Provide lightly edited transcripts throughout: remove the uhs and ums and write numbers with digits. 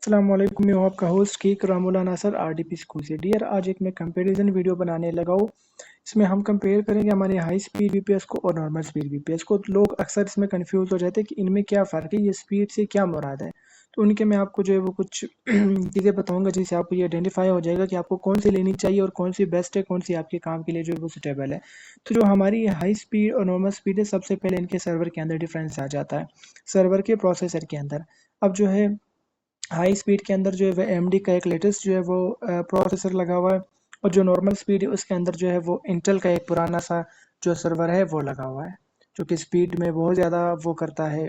अस्सलाम वालेकुम, मैं हूं आपका होस्ट कीक रामुला नासर आरडीपी स्कूल से। डियर, आज एक मैं कंपैरिजन वीडियो बनाने लगा हूँ। इसमें हम कंपेयर करेंगे हमारे हाई स्पीड वीपीएस को और नॉर्मल स्पीड वीपीएस को। तो लोग अक्सर इसमें कंफ्यूज हो जाते हैं कि इनमें क्या फ़र्क है, ये स्पीड से क्या मुराद है। तो उनके मैं आपको जो है वो कुछ चीज़ें बताऊंगा जिससे आपको ये आइडेंटिफाई हो जाएगा कि आपको कौन सी लेनी चाहिए और कौन सी बेस्ट है, कौन सी आपके काम के लिए जो है वो सुटेबल है। तो जो हमारी हाई स्पीड और नॉर्मल स्पीड है, सबसे पहले इनके सर्वर के अंदर डिफरेंस आ जाता है, सर्वर के प्रोसेसर के अंदर। अब जो है हाई स्पीड के अंदर जो है वह एएमडी का एक लेटेस्ट जो है वो प्रोसेसर लगा हुआ है, और जो नॉर्मल स्पीड है उसके अंदर जो है वो इंटेल का एक पुराना सा जो सर्वर है वो लगा हुआ है, जो कि स्पीड में बहुत ज़्यादा वो करता है,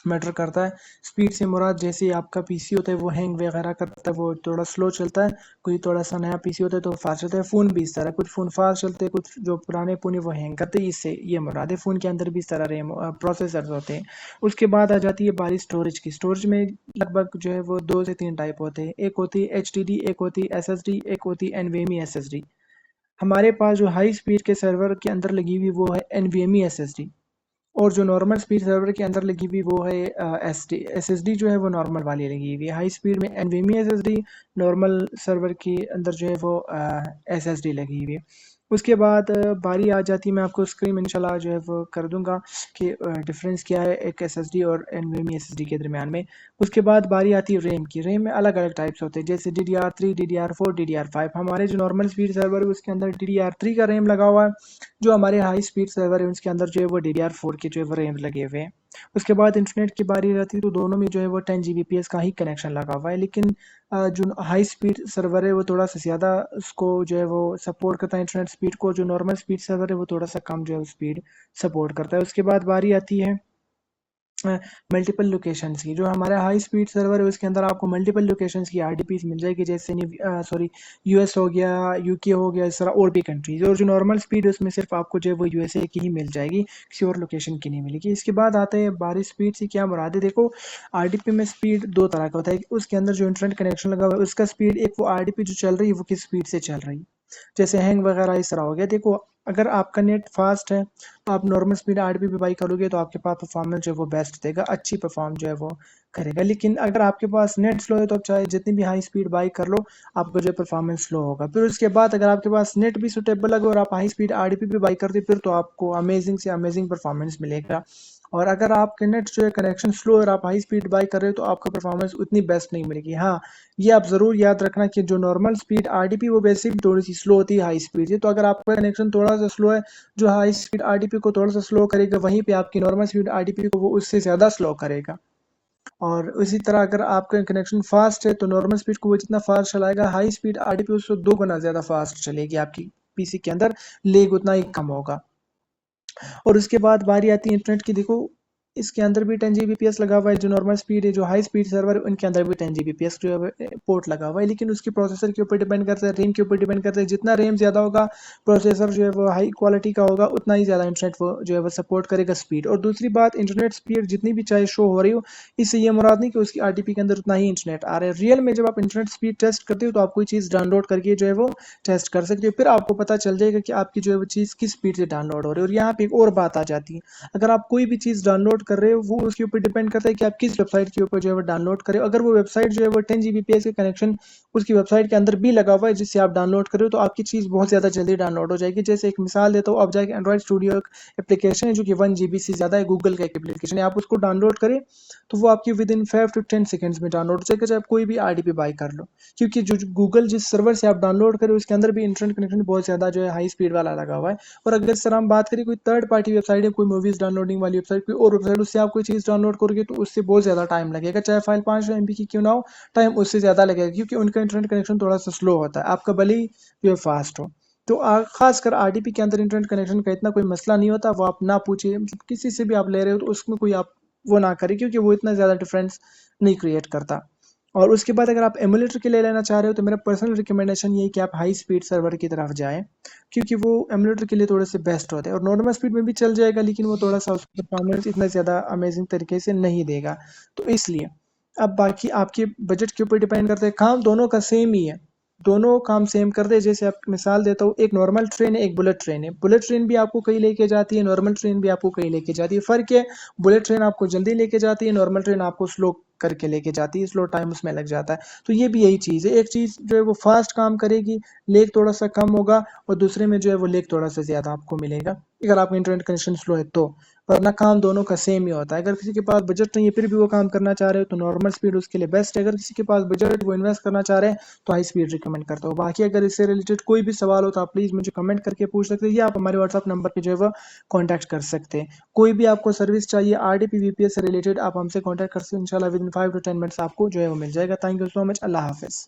मैटर करता है। स्पीड से मुराद जैसे आपका पीसी होता है वो हैंग वगैरह करता है, वो थोड़ा स्लो चलता है। कोई थोड़ा सा नया पीसी होता है तो फास्ट चलता है। फ़ोन भी इस तरह, कुछ फ़ोन फास्ट चलते हैं, कुछ जो पुराने फ़ोन है वो हैंग करते हैं। इससे ये मुराद है। फ़ोन के अंदर भी इस तरह रैम प्रोसेसर्स होते हैं। उसके बाद आ जाती है बारी स्टोरेज की। स्टोरेज में लगभग जो है वो 2 से 3 टाइप होते हैं। एक होती है एचडीडी, एक होती है एसएसडी, एक होती है एनवीएमई एसएसडी। हमारे पास जो हाई स्पीड के सर्वर के अंदर लगी हुई वो है एनवीएमई एसएसडी, और जो नॉर्मल स्पीड सर्वर के अंदर लगी हुई वो है एसएसडी जो है वो नॉर्मल वाली लगी हुई है। हाई स्पीड में एनवीएमई एसएसडी, नॉर्मल सर्वर के अंदर जो है वो एसएसडी लगी हुई है। उसके बाद बारी आ जाती है, मैं आपको स्क्रीन में इंशाल्लाह जो है वो कर दूंगा कि डिफरेंस क्या है एक एसएसडी और एनवीएमई एसएसडी के दरमियान में। उसके बाद बारी आती है रैम की। रैम में अलग अलग टाइप्स होते हैं, जैसे DDR3, DDR4, DDR5। हमारे जो नॉर्मल स्पीड सर्वर है उसके अंदर DDR3 का रैम लगा हुआ है। जो हमारे हाई स्पीड सर्वर है उसके अंदर जो है वो DDR4 के जो है वो रैम लगे हुए हैं। उसके बाद इंटरनेट की बारी रहती है तो दोनों में जो है वो 10 Gbps का ही कनेक्शन लगा हुआ है, लेकिन जो हाई स्पीड सर्वर है वो थोड़ा सा ज़्यादा उसको जो है वो सपोर्ट करता है इंटरनेट स्पीड को। जो नॉर्मल स्पीड सर्वर है वो थोड़ा सा कम जो है स्पीड सपोर्ट करता है। उसके बाद बारी आती है मल्टीपल लोकेशंस की। जो हमारा हाई स्पीड सर्वर है उसके अंदर आपको मल्टीपल लोकेशंस की आरडीपीज मिल जाएगी, जैसे सॉरी यूएस हो गया, यूके हो गया, इस तरह और भी कंट्रीज। और जो नॉर्मल स्पीड है उसमें सिर्फ आपको जो है वो यूएसए की ही मिल जाएगी, किसी और लोकेशन की नहीं मिलेगी। इसके बाद आते हैं बारी स्पीड से क्या मुराद है। देखो, आरडीपी में स्पीड दो तरह का होता है। उसके अंदर जो इंटरनेट कनेक्शन लगा हुआ है उसका स्पीड, एक वो आरडीपी जो चल रही है वो किस स्पीड से चल रही है, जैसे हैंग वगैरह इस तरह हो गया। देखो, अगर आपका नेट फास्ट है तो आप नॉर्मल स्पीड आरडीपी पे बाई करोगे तो आपके पास परफॉर्मेंस जो है वो बेस्ट देगा, अच्छी परफॉर्म जो है वो करेगा। लेकिन अगर आपके पास नेट स्लो है तो आप चाहे जितनी भी हाई स्पीड बाई कर लो, आपका जो है परफॉर्मेंस स्लो होगा। फिर उसके बाद अगर आपके पास नेट भी सुटेबल लगे और आप हाई स्पीड आरडीपी पे बाई करते फिर तो आपको अमेजिंग से अमेजिंग परफॉर्मेंस मिलेगा। और अगर आपके नेट जो है कनेक्शन स्लो और आप हाई स्पीड बाई कर रहे हो तो आपका परफॉर्मेंस उतनी बेस्ट नहीं मिलेगी। हाँ, ये आप ज़रूर याद रखना कि जो नॉर्मल स्पीड आरडीपी वो वैसे भी थोड़ी सी स्लो होती है हाई स्पीड से। तो अगर आपका कनेक्शन थोड़ा सा स्लो है, जो हाई स्पीड आरडीपी को थोड़ा सा स्लो करेगा, वहीं पे आपकी नॉर्मल स्पीड आरडीपी को वो उससे ज़्यादा स्लो करेगा। और इसी तरह अगर आपका कनेक्शन फास्ट है तो नॉर्मल स्पीड को वो जितना फास्ट चलाएगा, हाई स्पीड आरडीपी उससे 2 गुना ज़्यादा फास्ट चलेगी आपकी पीसी के अंदर, लेग उतना ही कम होगा। और उसके बाद बारी आती है इंटरनेट की। देखो, इसके अंदर भी 10 Gbps लगा हुआ है। जो नॉर्मल स्पीड है, जो हाई स्पीड सर्वर है उनके अंदर भी 10 Gbps जो है पोर्ट लगा हुआ है, लेकिन उसके प्रोसेसर के ऊपर डिपेंड करता है, रैम के ऊपर डिपेंड करता है। जितना रैम ज़्यादा होगा, प्रोसेसर जो है वो हाई क्वालिटी का होगा, उतना ही ज़्यादा इंटरनेट वो जो है वो सपोर्ट करेगा स्पीड। और दूसरी बात, इंटरनेट स्पीड जितनी भी चाहे शो हो रही हो, इससे ये मुराद नहीं कि उसकी आरटीपी के अंदर उतना ही इंटरनेट आ रहा है। रियल में जब आप इंटरनेट स्पीड टेस्ट करते हो तो आप कोई चीज़ डाउनलोड करके जो है वो टेस्ट कर सकते हो, फिर आपको पता चल जाएगा कि आपकी जो है वो चीज़ किस स्पीड से डाउनलोड हो रही है। और यहाँ पे एक और बात आ जाती है, अगर आप कोई भी चीज़ डाउनलोड कर रहे हो वो उसके ऊपर डिपेंड करता है कि आप किस वेबसाइट के ऊपर जो है वो डाउनलोड करें। अगर वो वेबसाइट जो है वो 10 Gbps के कनेक्शन उसकी वेबसाइट के अंदर भी लगा हुआ है जिससे आप डाउनलोड कर रहे हो, तो आपकी चीज़ बहुत ज़्यादा जल्दी डाउनलोड हो जाएगी। जैसे एक मिसाल देता हूँ, आप जाके एंड्रॉइड स्टूडियो एक एप्लीकेशन है जो कि 1 GB से ज़्यादा है, गूगल का एक एप्लीकेशन है, आप उसको डाउनलोड करें तो वो आपकी विद इन 5 to 10 सेकेंड्स में डाउनलोड हो जाएगा, चाहे आप कोई भी आरडीपी बाई कर लो। क्योंकि जो गूगल जिस सर्वर से आप डाउनलोड करें उसके अंदर भी इंटरनेट कनेक्शन बहुत ज़्यादा जो है हाई स्पीड वाला लगा हुआ है। और अगर सर हम बात करें कोई थर्ड पार्टी वेबसाइट है, कोई मूवीज़ डाउनलोडिंग वाली वेबसाइट, कोई और वेबसाइट, उससे आप कोई चीज़ डाउनलोड करोगे तो उससे बहुत ज़्यादा टाइम लगेगा, चाहे फाइल 500 MB की क्यों ना हो, टाइम उससे ज़्यादा लगेगा, क्योंकि उनका इंटरनेट कनेक्शन थोड़ा सा स्लो होता है, आपका भले ही जो है फास्ट हो। तो खासकर आरडीपी के अंदर इंटरनेट कनेक्शन का इतना कोई मसला नहीं होता, वो आप ना पूछिए, मतलब किसी से भी आप ले रहे हो तो उसमें कोई आप वो ना करें, क्योंकि वो इतना ज़्यादा डिफरेंस नहीं क्रिएट करता। और उसके बाद अगर आप एमुलेटर के लिए लेना चाह रहे हो तो मेरा पर्सनल रिकमेंडेशन ये है कि आप हाई स्पीड सर्वर की तरफ जाएं, क्योंकि वो एमुलेटर के लिए थोड़े से बेस्ट होते हैं। और नॉर्मल स्पीड में भी चल जाएगा, लेकिन वो थोड़ा सा उसका परफॉर्मेंस इतना ज़्यादा अमेजिंग तरीके से नहीं देगा। तो इसलिए अब बाकी आपके बजट के ऊपर डिपेंड करता है। काम दोनों का सेम ही है, दोनों काम सेम कर दे। जैसे आप मिसाल देता हूँ, एक नॉर्मल ट्रेन है, एक बुलेट ट्रेन है। बुलेट ट्रेन भी आपको कहीं लेके जाती है, नॉर्मल ट्रेन भी आपको कहीं लेके जाती है। फ़र्क है, बुलेट ट्रेन आपको जल्दी लेके जाती है, नॉर्मल ट्रेन आपको स्लो करके लेके जाती है, स्लो टाइम उसमें लग जाता है। तो ये भी यही चीज़ है, एक चीज़ जो है वो फास्ट काम करेगी, लेग थोड़ा सा कम होगा, और दूसरे में जो है वो लेग थोड़ा सा ज़्यादा आपको मिलेगा अगर आपका इंटरनेट कनेक्शन स्लो है तो। वरना काम दोनों का सेम ही होता है। अगर किसी के पास बजट नहीं है फिर भी वो काम करना चाह रहे हो तो नॉर्मल स्पीड उसके लिए बेस्ट है। अगर किसी के पास बजट वो इन्वेस्ट करना चाह रहे हैं तो हाई स्पीड रिकमेंड करता हूँ। बाकी अगर इससे रिलेटेड कोई भी सवाल हो तो आप प्लीज़ मुझे कमेंट करके पूछ सकते हैं, या आप हमारे व्हाट्सअप नंबर पे जो है वो कॉन्टैक्ट कर सकते हैं। कोई भी आपको सर्विस चाहिए RDP VPS से रिलेटेड आप हमसे कॉन्टैक्ट कर सकते हैं। इंशाल्लाह विद इन 5 to 10 मिनट्स आपको जो है वो मिल जाएगा। Thank you so much. अल्लाह हाफिज़।